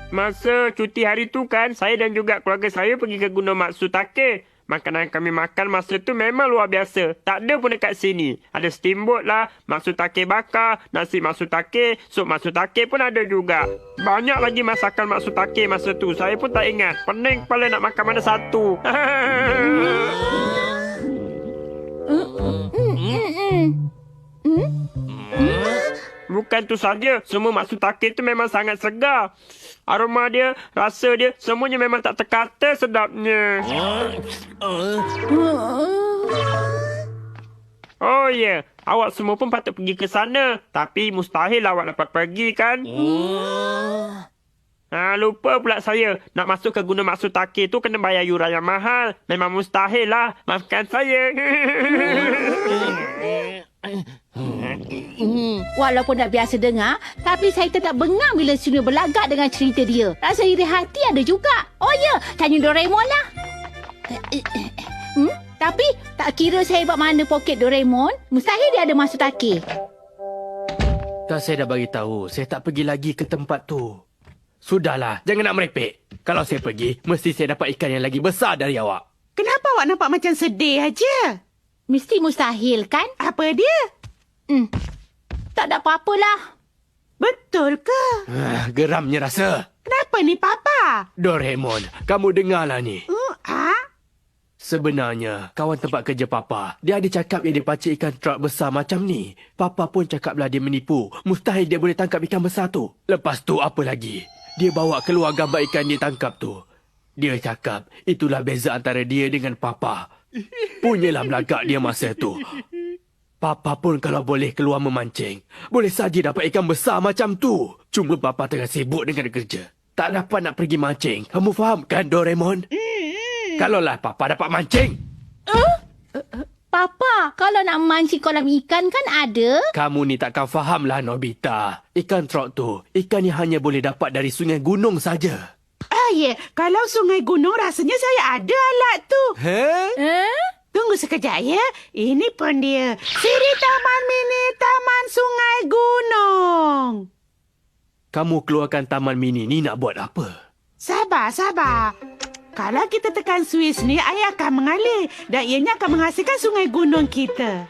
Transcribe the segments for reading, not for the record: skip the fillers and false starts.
Masa cuti hari tu kan, saya dan juga keluarga saya pergi ke Gunung Matsutake. Makanan kami makan masa tu memang luar biasa. Tak ada pun dekat sini. Ada steamboat lah, matsutake bakar, nasi matsutake, sup matsutake pun ada juga. Banyak lagi masakan matsutake masa tu. Saya pun tak ingat. Pening kepala nak makan mana satu. Bukan tu saja, semua matsutake tu memang sangat segar. Aroma dia, rasa dia, semuanya memang tak terkata sedapnya. Oh ya, awak semua pun patut pergi ke sana. Tapi mustahil awak dapat pergi kan? Lupa pula saya. Nak masuk ke Gunung Matsutake tu kena bayar yuran yang mahal. Memang mustahil lah. Maafkan saya. Walaupun tak biasa dengar, tapi saya tetap bengang bila Sunil berlagak dengan cerita dia. Rasa iri hati ada juga. Oh ya, tanya Doraemon lah. Tapi tak kira sehebat mana poket Doraemon, mustahil dia ada matsutake. Tak, saya dah bagi tahu, saya tak pergi lagi ke tempat tu. Sudahlah, jangan nak merepek. Kalau saya pergi, mesti saya dapat ikan yang lagi besar dari awak. Kenapa awak nampak macam sedih aja? Mesti mustahil kan? Apa dia? Tak ada apa-apalah. Betul ke? Geramnya rasa. Kenapa ni, Papa? Doraemon, kamu dengarlah ni. Sebenarnya, kawan tempat kerja Papa, dia ada cakap yang dia pancing ikan trout besar macam ni. Papa pun cakaplah dia menipu. Mustahil dia boleh tangkap ikan besar tu. Lepas tu apa lagi? Dia bawa keluar gambar ikan dia tangkap tu. Dia cakap, itulah beza antara dia dengan Papa. Punyalah belagak dia masa tu. Papa pun kalau boleh keluar memancing, boleh saja dapat ikan besar macam tu. Cuma Papa tengah sibuk dengan kerja. Tak dapat nak pergi mancing. Kamu faham kan, Doraemon? Kalaulah Papa dapat mancing. Papa, kalau nak mancing kolam ikan kan ada. Kamu ni takkan fahamlah, Nobita. Ikan trout tu, ikan yang hanya boleh dapat dari sungai gunung saja. Ya. Kalau sungai gunung, rasanya saya ada alat tu. Tunggu sekejap ya. Ini pun dia. Siri Taman Mini Taman Sungai Gunung. Kamu keluarkan taman mini ni nak buat apa? Sabar. Kalau kita tekan Swiss ni, air akan mengalir. Dan ianya akan menghasilkan sungai gunung kita.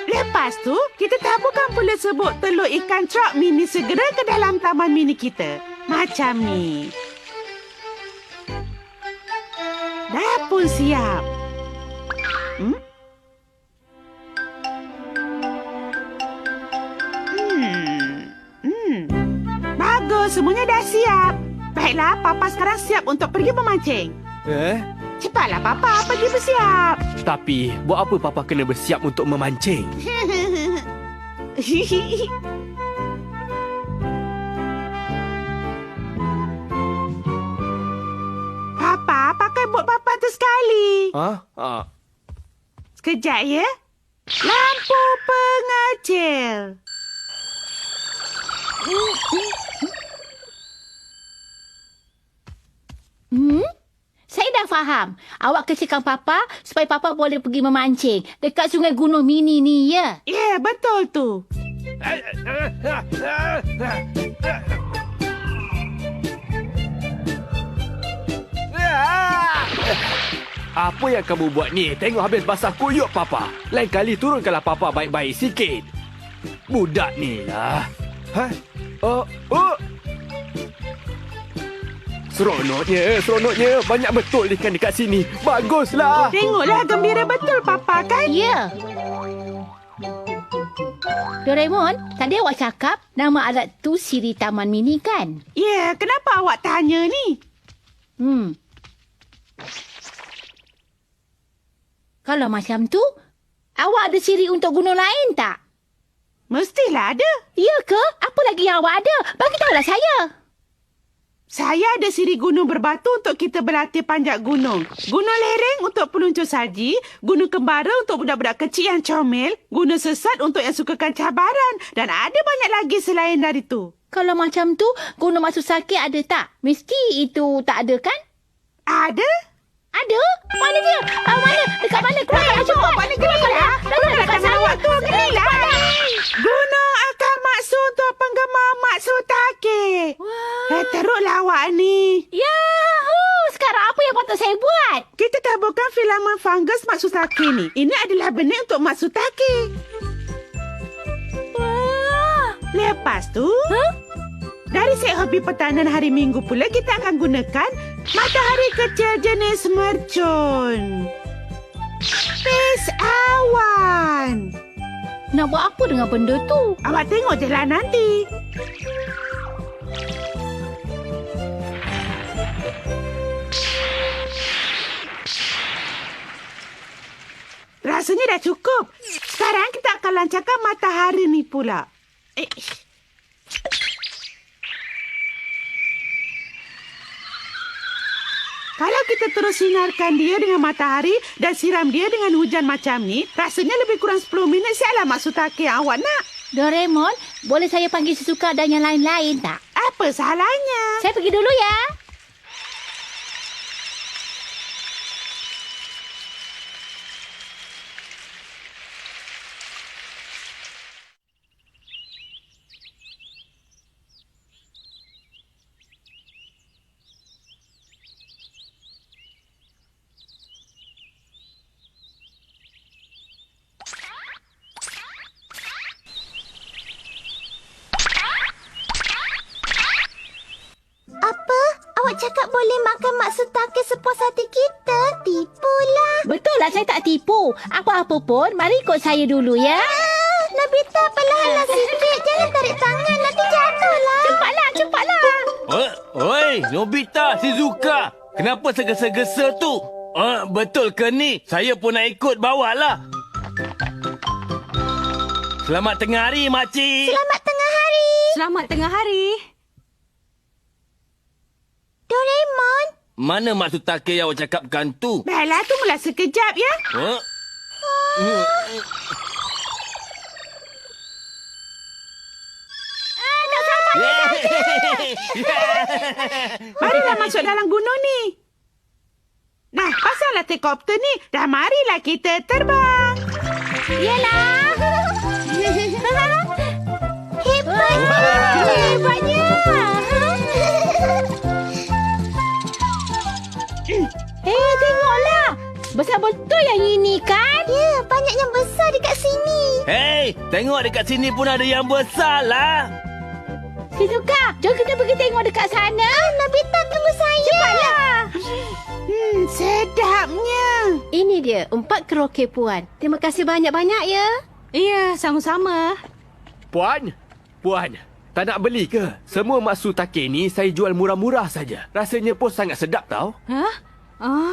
Lepas tu, kita taburkan pula sebut telur ikan trout mini segera ke dalam taman mini kita. Macam ni. Dah pun siap. Bagus, semuanya dah siap. Baiklah, Papa sekarang siap untuk pergi memancing. Cepatlah, Papa. Pergi bersiap. Tapi, buat apa Papa kena bersiap untuk memancing? Papa, pakai bot Papa tu sekali. Sekejap ya. Lampu pengecil. Saya dah faham. Awak kecilkan Papa supaya Papa boleh pergi memancing dekat sungai gunung mini ni, ya? Ya, betul tu. Apa yang kamu buat ni? Tengok habis basah kuyup Papa. Lain kali turunkanlah Papa baik-baik sikit. Budak ni lah. Seronoknya. Banyak betul ikan dekat sini. Baguslah. Tengoklah, gembira betul Papa kan? Ya. Doraemon, tadi awak cakap nama alat tu Siri Taman Mini kan? Ya, kenapa awak tanya ni? Kalau macam tu, awak ada Siri untuk gunung lain tak? Mestilah ada. Ya ke? Apa lagi yang awak ada? Bagi tahulah saya. Saya ada Siri gunung berbatu untuk kita berlatih panjat gunung. Gunung lereng untuk peluncur salji. Gunung kembara untuk budak-budak kecil yang comel. Gunung sesat untuk yang sukakan cabaran. Dan ada banyak lagi selain dari tu. Kalau macam tu, Gunung Matsutake ada tak? Mesti itu tak ada kan? Ada? Ada? Mana dia? Mana? Dekat mana? Keluarkan cepat. Mana ginilah? Keluarkan awak tu ginilah. Gunung akan maksud tu Dah teruklah awak ni. Yahoo! Sekarang apa yang patut saya buat? Kita taburkan filamen fungus matsutake ni. Ini adalah benih untuk matsutake. Wah! Lepas tu, dari set hobi pertahanan hari Minggu pula kita akan gunakan matahari kecil jenis mercun. Space awan. Nak buat apa dengan benda tu? Awak tengok je lah nanti. Rasanya dah cukup. Sekarang kita akan lancarkan matahari ni pula. Kalau kita terus sinarkan dia dengan matahari dan siram dia dengan hujan macam ni, rasanya lebih kurang 10 minit siaplah matsutake yang awak nak. Doraemon, boleh saya panggil Shizuka dan yang lain-lain tak? Apa salahnya? Saya pergi dulu ya. Apa? Awak cakap boleh makan matsutake sepuas hati kita? Tipulah. Betul lah, saya tak tipu. Apa-apa pun, mari ikut saya dulu ya. Nobita, perlahanlah sikit. Jangan tarik tangan. Nanti jatuhlah. Cepatlah. Oi, Nobita, Shizuka. Kenapa segesa-gesa tu? Betul ke ni? Saya pun nak ikut bawalah. Selamat tengah hari, makcik. Selamat tengah hari. Selamat tengah hari. Doraemon. Mana matsutake yang awak cakapkan tu? Baiklah, tunggulah sekejap ya. Marilah masuk dalam gunung ni. Dah, pasanglah helikopter ni. Dah marilah kita terbang. Yalah. Hebatnya. Tengoklah. Besar betul yang ini kan? Ya, banyak yang besar dekat sini. Hei, tengok dekat sini pun ada yang besar lah. Shizuka, jom kita pergi tengok dekat sana. Nobita, tunggu saya. Cepatlah. Sedapnya. Ini dia, 4 keroke Puan. Terima kasih banyak-banyak ya. Ya, sama-sama. Puan, tak nak beli ke? Semua matsutake ni saya jual murah-murah saja. Rasanya pun sangat sedap tau. Hah? Oh.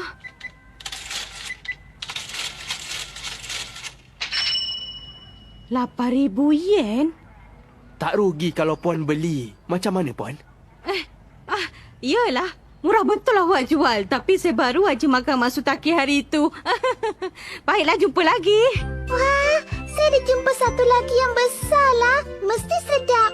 yen? Tak rugi kalau Puan beli. Macam mana Puan? Iyalah. Murah betul awak jual. Tapi saya baru aja makan matsutake hari itu. Baiklah, jumpa lagi. Wah, saya dah jumpa satu lagi yang besar lah. Mesti sedap.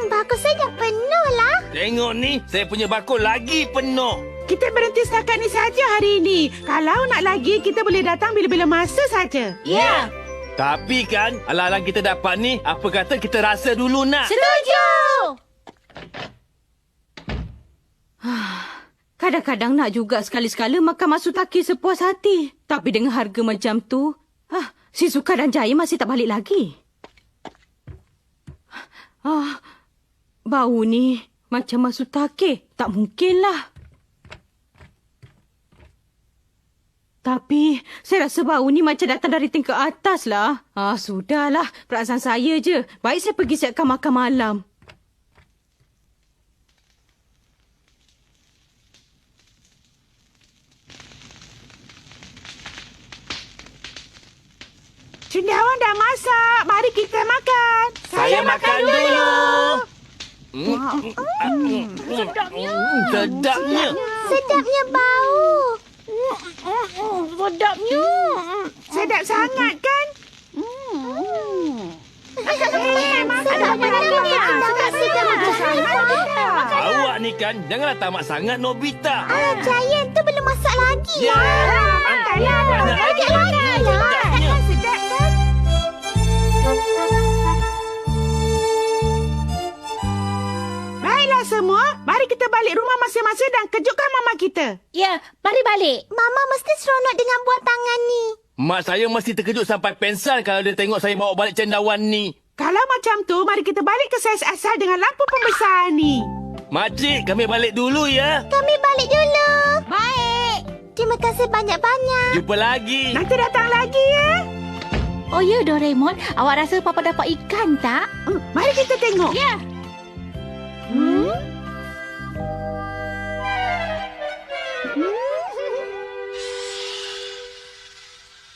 Bakul saya dah penuh lah. Tengok ni, saya punya bakul lagi penuh. Kita berhenti setakat ni saja hari ini. Kalau nak lagi, kita boleh datang bila-bila masa saja. Ya. Tapi kan, alang-alang kita dapat ni, apa kata kita rasa dulu nak? Setuju. Kadang-kadang nak juga sekali-sekala makan matsutake sepuas hati. Tapi dengan harga macam tu, Shizuka dan Jaya masih tak balik lagi. Bau ni macam matsutake. Tak mungkinlah. Tapi saya rasa bau ni macam datang dari tingkat atas lah. Sudahlah. Perasaan saya je. Baik saya pergi siapkan makan malam. Cendawan dah masak. Mari kita makan. Saya makan dulu. Sedapnya. Sedapnya bau. Sedapnya. Sedap sangat kan? Awak ni kan, janganlah tamak sangat Nobita. Giant tu belum masak lagi Ya. lah. Banyak lagi. Sedapnya. Sedap kan? Baiklah semua, kita balik rumah masing-masing dan kejutkan mama kita. Ya, mari balik. Mama mesti seronok dengan buah tangan ni. Mak saya mesti terkejut sampai pensan kalau dia tengok saya bawa balik cendawan ni. Kalau macam tu, mari kita balik ke saiz asal dengan lampu pembesar ni. Makcik, kami balik dulu ya. Kami balik dulu. Baik. Terima kasih banyak-banyak. Jumpa lagi. Nanti datang lagi ya. Oh ya, Doraemon. Awak rasa Papa dapat ikan tak? Mari kita tengok. Ya.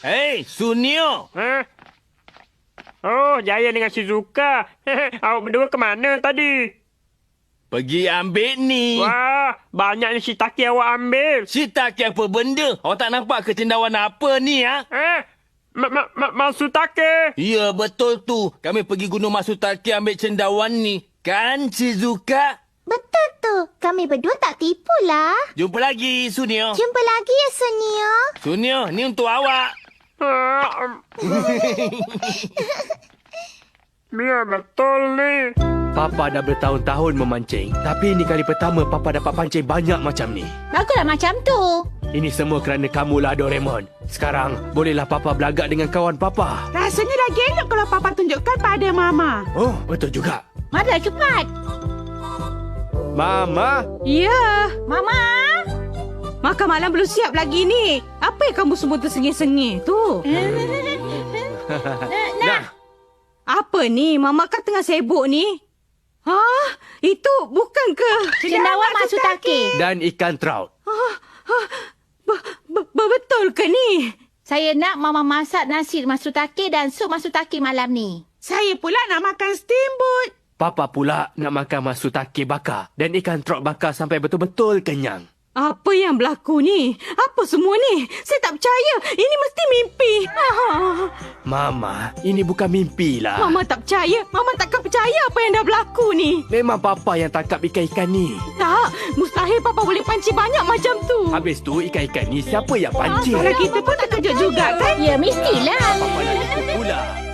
Hei, Sunio. Ha? Oh, Jaya dengan Shizuka. Awak berdua ke mana tadi? Pergi ambil ni. Wah, banyaknya shiitake awak ambil. Shiitake apa benda? Awak tak nampak ke cendawan apa ni, ha? Matsutake. Ya, betul tu. Kami pergi Gunung Matsutake ambil cendawan ni. Kan, Shizuka? Betul tu. Kami berdua tak tipu lah. Jumpa lagi, Sunio. Jumpa lagi ya, Sunio. Sunio, ni untuk awak. Biar betul ni. Papa dah bertahun-tahun memancing. Tapi ini kali pertama Papa dapat pancing banyak macam ni. Baguslah macam tu. Ini semua kerana kamulah, Doraemon. Sekarang, bolehlah Papa berlagak dengan kawan Papa. Rasanya lagi elok kalau Papa tunjukkan pada Mama. Oh, betul juga. Marilah cepat. Mama. Ya, Mama. makan malam belum siap lagi ni. Apa yang kamu semua tersengih-sengih tu? Nah, Apa ni? Mama kan tengah sibuk ni. Ah, itu bukan ke? Cendawan Matsutake. dan ikan trout. Betul ke ni? Saya nak Mama masak nasi Matsutake dan sup Matsutake malam ni. Saya pula nak makan steamboat. Papa pula nak makan matsutake bakar dan ikan trout bakar sampai betul-betul kenyang. Apa yang berlaku ni? Apa semua ni? Saya tak percaya. Ini mesti mimpi. Mama, ini bukan mimpi lah. Mama tak percaya. Mama takkan percaya apa yang dah berlaku ni. Memang Papa yang tangkap ikan-ikan ni. Tak, mustahil Papa boleh pancing banyak macam tu. Habis tu ikan-ikan ni siapa yang pancing? Kalau kita pun terkejut juga kan? Ya, mestilah. Papa dah lupa pula.